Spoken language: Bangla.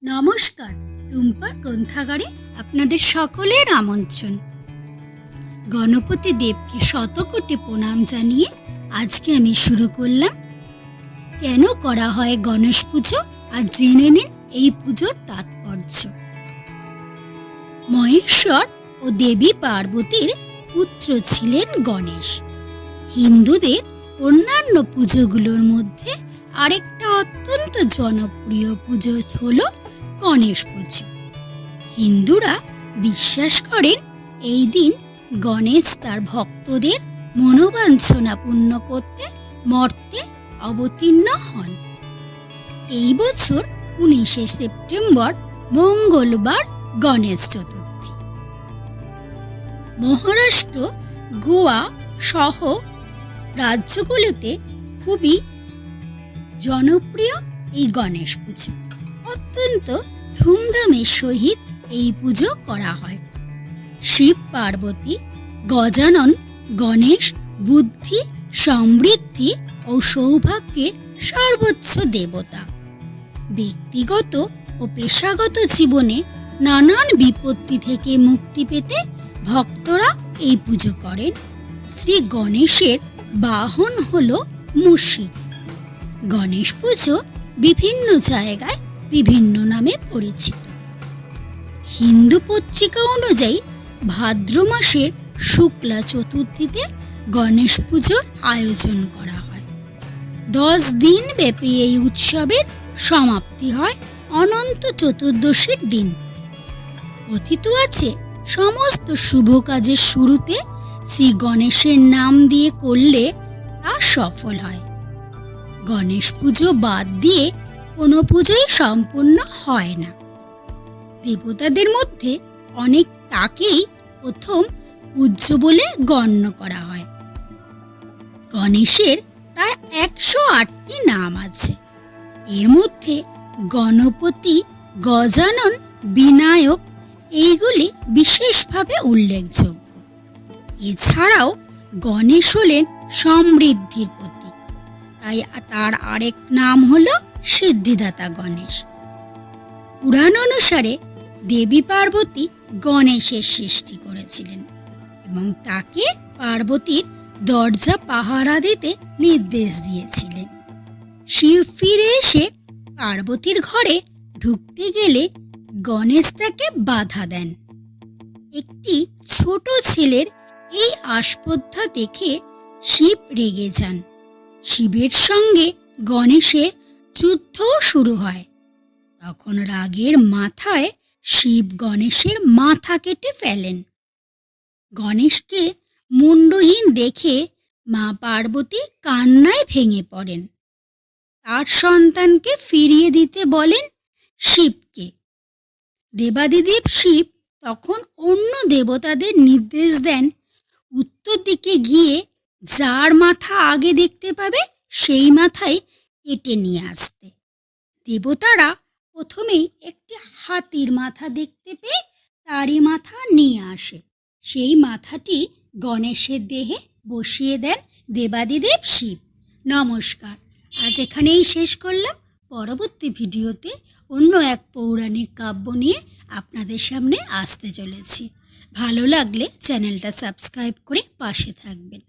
নমস্কার, টুম্পার গ্রন্থাগারে আপনাদের সকলের আমন্ত্রণ। গণপতি দেবকে শতকোটি প্রণাম জানিয়ে আজকে আমি শুরু করলাম। কেন করা হয় গণেশ পুজো, আর জেনে নিন এই পুজোর তাৎপর্য। মহেশ্বর ও দেবী পার্বতীর পুত্র ছিলেন গণেশ। হিন্দুদের অন্যান্য পুজোগুলোর মধ্যে আরেকটা অত্যন্ত জনপ্রিয় পুজো হল গণেশ পুজো। হিন্দুরা বিশ্বাস করেন এই দিন গণেশ তার ভক্তদের মনোবাঞ্ছনা পূর্ণ করতে মর্তে অবতীর্ণ হন। এই বছর 19শে সেপ্টেম্বর মঙ্গলবার গণেশ চতুর্থী। মহারাষ্ট্র, গোয়া সহ রাজ্যগুলিতে খুবই জনপ্রিয় এই গণেশ পুজো। অত্যন্ত ধুমধামের সহিত এই পুজো করা হয়। শিব পার্বতী, গজানন গণেশ বুদ্ধি, সমৃদ্ধি ও সৌভাগ্যের সর্বোচ্চ দেবতা। ব্যক্তিগত ও পেশাগত জীবনে নানান বিপত্তি থেকে মুক্তি পেতে ভক্তরা এই পুজো করেন। শ্রী গণেশের বাহন হল মুষিক। গণেশ পুজো বিভিন্ন জায়গায় বিভিন্ন নামে পরিচিত। হিন্দু পত্রিকা অনুযায়ী ভাদ্র মাসের শুক্লা চতুর্থীতে গণেশ পুজোর আয়োজন করা হয়। 10 দিন ব্যাপী এই উৎসবের সমাপ্তি হয় অনন্ত চতুর্দশীর দিন। কথিত আছে, সমস্ত শুভ কাজের শুরুতে শ্রী গণেশের নাম দিয়ে করলে তা সফল হয়। গণেশ পুজো বাদ দিয়ে কোনো পুজোই সম্পূর্ণ হয় না। দেবতাদের মধ্যে অনেক তাকেই প্রথম পূজ্য বলে গণ্য করা হয়। গণেশের প্রায় 108টি নাম আছে। এর মধ্যে গণপতি, গজানন, বিনায়ক এইগুলি বিশেষভাবে উল্লেখযোগ্য। এছাড়াও গণেশ হলেন সমৃদ্ধির প্রতীক, তাই তার আরেক নাম হল সিদ্ধিদাতা গণেশ। পুরাণ অনুসারে দেবী পার্বতী গণেশের সৃষ্টি করেছিলেন এবং তাকে পার্বতীর দরজা পাহারা দিতে নির্দেশ দিয়েছিলেন। শিব ফিরে এসে পার্বতীর ঘরে ঢুকতে গেলে গণেশ তাকে বাধা দেন। একটি ছোট ছেলের এই আস্পর্ধা দেখে শিব রেগে যান। শিবের সঙ্গে গণেশের যুদ্ধ শুরু হয়। তখন রাগের মাথায় শিব গণেশের মাথা কেটে ফেলেন। গণেশকে মুন্ডহীন দেখে মা পার্বতী কান্নায় ভেঙে পড়েন। তার সন্তানকে ফিরিয়ে দিতে বলেন শিবকে। দেবাদিদেব শিব তখন অন্য দেবতাদের নির্দেশ দেন উত্তর দিকে গিয়ে যার মাথা আগে দেখতে পাবে সেই মাথায় কেটে নিয়ে আসতে। দেবতারা প্রথমেই একটি হাতির মাথা দেখতে পেয়ে তারই মাথা নিয়ে আসে। সেই মাথাটি গণেশের দেহে বসিয়ে দেন দেবাদিদেব শিব। নমস্কার, আজ এখানেই শেষ করলাম। পরবর্তী ভিডিওতে অন্য এক পৌরাণিক কাব্য নিয়ে আপনাদের সামনে আসতে চলেছি। ভালো লাগলে চ্যানেলটা সাবস্ক্রাইব করে পাশে থাকবেন।